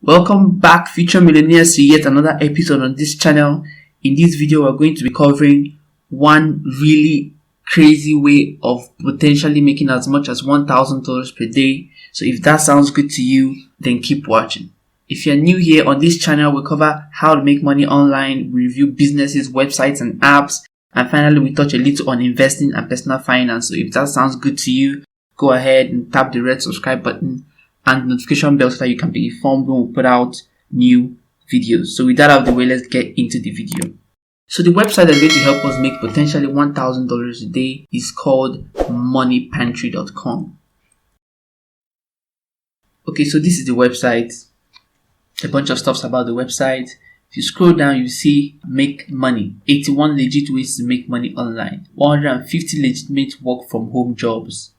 Welcome back, future millionaires, to yet another episode on this channel. In this video, we're going to be covering one really crazy way of potentially making as much as $1,000 per day. So if that sounds good to you, then keep watching. If you're new here on this channel, we cover how to make money online, we review businesses, websites, and apps, and finally we touch a little on investing and personal finance. So if that sounds good to you, go ahead and tap the red subscribe button and notification bell so that you can be informed when we put out new videos. So with that out of the way, let's get into the video. So the website that's going to help us make potentially $1,000 a day is called moneypantry.com. Okay, so this is the website. A bunch of stuffs about the website. If you scroll down, you see make money, 81 legit ways to make money online, 150 legitimate work from home jobs,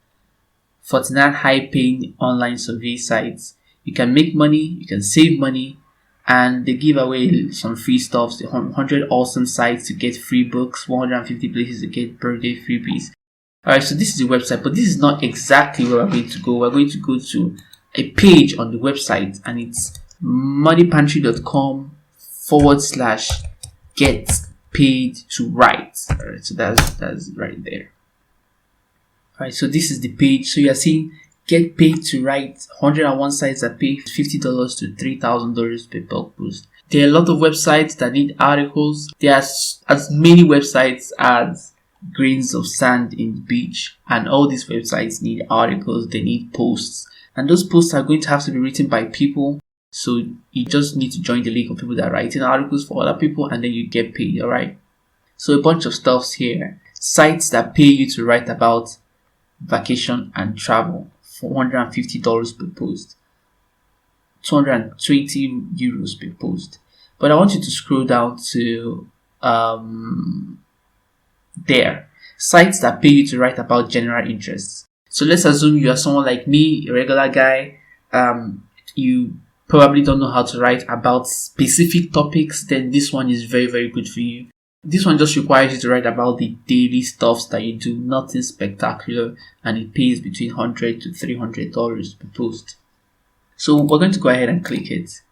49 high-paying online survey sites. You can make money, you can save money, and they give away some free stuff. 100 awesome sites to get free books, 150 places to get birthday freebies. Alright, so this is the website, but this is not exactly where we're going to go. We're going to go to a page on the website, and it's moneypantry.com/get paid to write. Alright, so that's right there. Alright, so this is the page. So you are seeing get paid to write. 101 sites that pay $50 to $3,000 per blog post. There are a lot of websites that need articles. There are as many websites as grains of sand in the beach, and all these websites need articles. They need posts, and those posts are going to have to be written by people. So you just need to join the league of people that are writing articles for other people, and then you get paid. Alright, so a bunch of stuffs here. Sites that pay you to write about vacation and travel, $450 per post, 220 euros per post. But I want you to scroll down to there, sites that pay you to write about general interests. So let's assume you are someone like me, a regular guy. You probably don't know how to write about specific topics. Then this one is very, very good for you. This one just requires you to write about the daily stuffs that you do, nothing spectacular, and it pays between $100 to $300 per post. So we're going to go ahead and click it.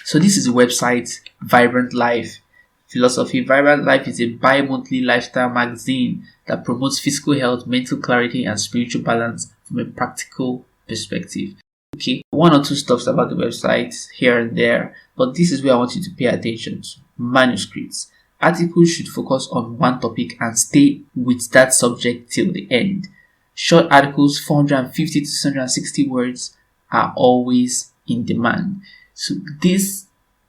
So this is the website, Vibrant Life Philosophy. Vibrant Life is a bi-monthly lifestyle magazine that promotes physical health, mental clarity, and spiritual balance from a practical perspective. Okay, one or two stuffs about the website here and there, but this is where I want you to pay attention to. Manuscripts. Articles should focus on one topic and stay with that subject till the end. Short articles, 450 to 660 words, are always in demand. So this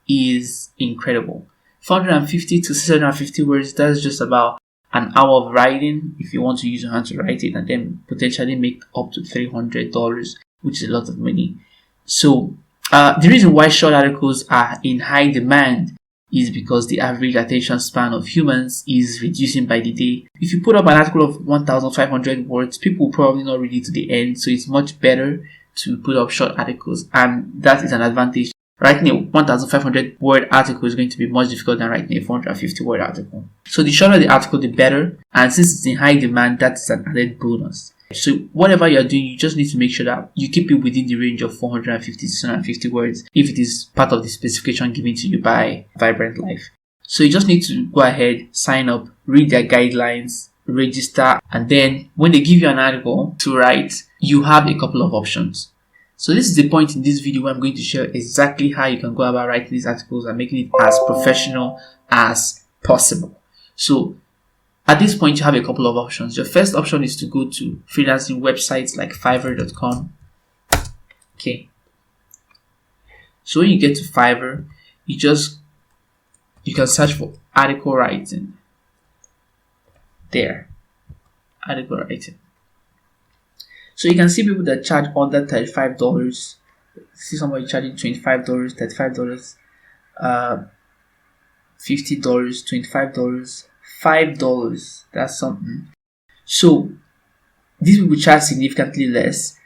is incredible. 450 to 650 words, that's just about an hour of writing if you want to use your hand to write it, and then potentially make up to $300, which is a lot of money. So the reason why short articles are in high demand is because the average attention span of humans is reducing by the day. If you put up an article of 1,500 words, people will probably not read it to the end, so it's much better to put up short articles, and that is an advantage. Writing a 1,500 word article is going to be much difficult than writing a 450 word article. So the shorter the article, the better, and since it's in high demand, that's an added bonus. So whatever you're doing, you just need to make sure that you keep it within the range of 450 to 650 words if it is part of the specification given to you by Vibrant Life. So you just need to go ahead, sign up, read their guidelines, register, and then when they give you an article to write, you have a couple of options. So this is the point in this video where I'm going to share exactly how you can go about writing these articles and making it as professional as possible. So at this point, you have a couple of options. Your first option is to go to freelancing websites like Fiverr.com. Okay. So when you get to Fiverr, you can search for article writing. There. Article writing. So you can see people that charge under $35. See somebody charging $25, $35, $50, $25. $5, that's something. So these people charge significantly less,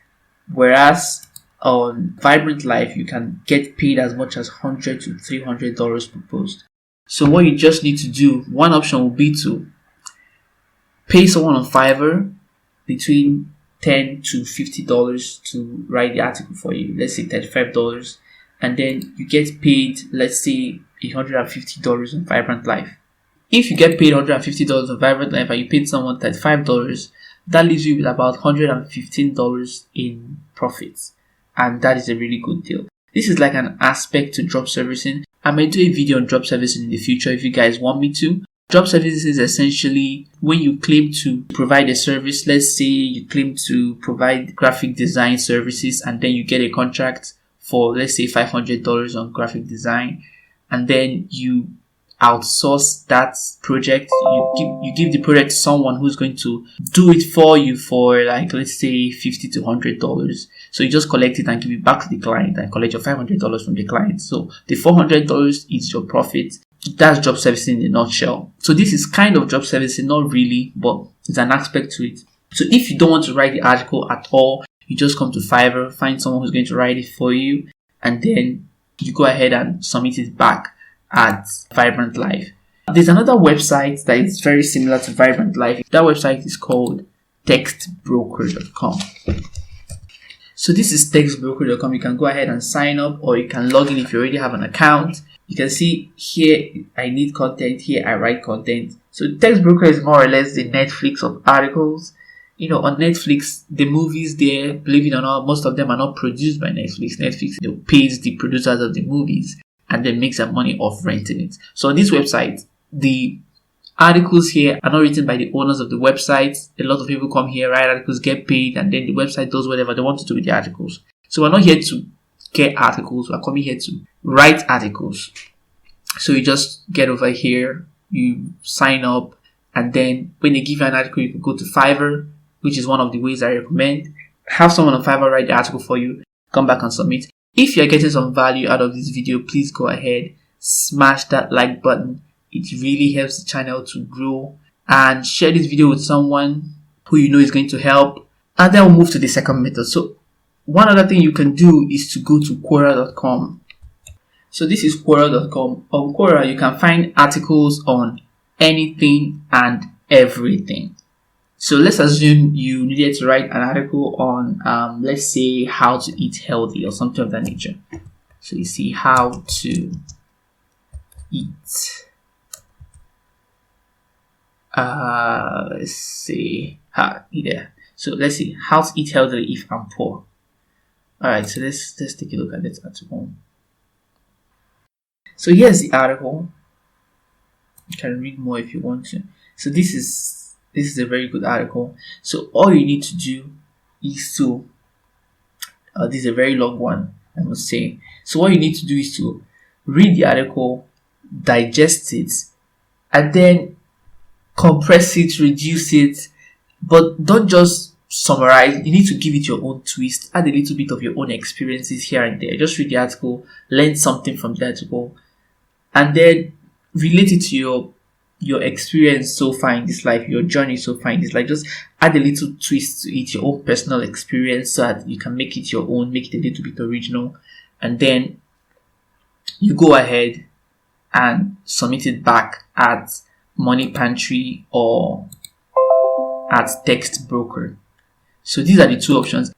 whereas on Vibrant Life you can get paid as much as $100 to $300 per post. So what you just need to do, one option will be to pay someone on Fiverr between $10 to $50 to write the article for you. Let's say $35, and then you get paid, let's say, $150 on Vibrant Life. If you get paid $150 on Vibrant Life and you paid someone $35, that leaves you with about $115 in profits, and that is a really good deal. This is like an aspect to drop servicing. I may do a video on drop servicing in the future if you guys want me to. Drop services is essentially when you claim to provide a service. Let's say you claim to provide graphic design services, and then you get a contract for, let's say, $500 on graphic design, and then you outsource that project. You give the project to someone who's going to do it for you for, like, let's say $50 to $100. So you just collect it and give it back to the client and collect your $500 from the client. So the $400 is your profit. That's job servicing in a nutshell. So this is kind of job servicing, not really, but it's an aspect to it. So if you don't want to write the article at all, you just come to Fiverr, find someone who's going to write it for you, and then you go ahead and submit it back at Vibrant Life. There's another website that is very similar to Vibrant Life. That website is called textbroker.com. So this is textbroker.com. You can go ahead and sign up, or you can log in if you already have an account. You can see here, I need content. Here, I write content. So Textbroker is more or less the Netflix of articles. You know, on Netflix, the movies there, believe it or not, most of them are not produced by Netflix. Netflix, pays the producers of the movies and then makes their money off renting it. So on this website, the articles here are not written by the owners of the website. A lot of people come here, write articles, get paid, and then the website does whatever they want to do with the articles. So we're not here to get articles. We're coming here to write articles. So you just get over here, you sign up, and then when they give you an article, you can go to Fiverr, which is one of the ways I recommend. Have someone on Fiverr write the article for you, come back and submit. If you're getting some value out of this video, please go ahead, smash that like button. It really helps the channel to grow, and share this video with someone who you know is going to help. And then we'll move to the second method. So one other thing you can do is to go to Quora.com. So this is Quora.com. On Quora, you can find articles on anything and everything. So let's assume you needed to write an article on, let's say, how to eat healthy or something of that nature. So you see how to eat. Let's see. So let's see how to eat healthy if I'm poor. Alright, so let's take a look at this article. So here's the article. You can read more if you want to. So this is a very good article. So all you need to do is to this is a very long one, I must say. So what you need to do is to read the article, digest it, and then compress it, reduce it, but don't just summarize. You need to give it your own twist, add a little bit of your own experiences here and there. Just read the article, learn something from the article, and then relate it to your experience so far in this life, your journey so far in this life. Just add a little twist to it, your own personal experience, so that you can make it your own, make it a little bit original, and then you go ahead and submit it back at Money Pantry or at Text Broker. So these are the two options.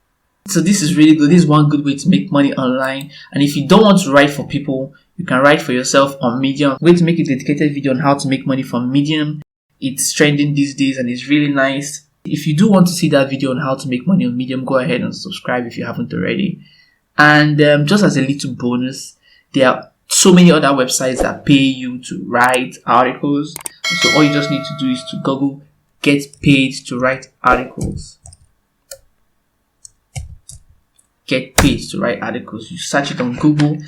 So this is really good. This is one good way to make money online. And if you don't want to write for people, you can write for yourself on Medium. I'm going to make a dedicated video on how to make money from Medium. It's trending these days and it's really nice. If you do want to see that video on how to make money on Medium, go ahead and subscribe if you haven't already. And just as a little bonus, there are so many other websites that pay you to write articles. So all you just need to do is to Google "get paid to write articles." Get paid to write articles. You search it on Google,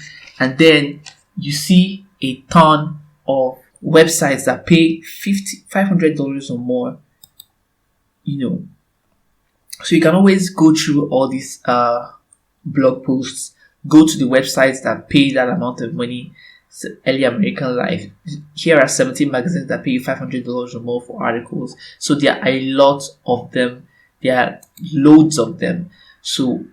and then you see a ton of websites that pay $500 or more. So you can always go through all these blog posts. Go to the websites that pay that amount of money. So Early American Life. Here are 17 magazines that pay you $500 or more for articles. So there are a lot of them. There are loads of them. So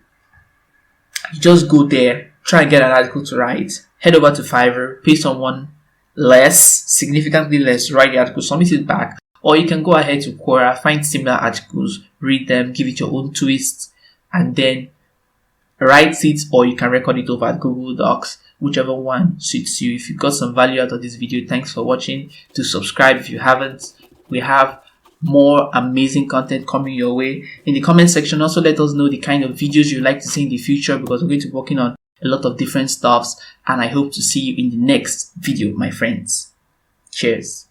you just go there, try and get an article to write. Head over to Fiverr, pay someone significantly less, write the article, submit it back. Or you can go ahead to Quora, find similar articles, read them, give it your own twist, and then write it, or you can record it over at Google Docs, whichever one suits you. If you got some value out of this video, thanks for watching. Do subscribe if you haven't. We have more amazing content coming your way. In the comment section, also let us know the kind of videos you'd like to see in the future, because we're going to be working on a lot of different stuffs, and I hope to see you in the next video, my friends. Cheers.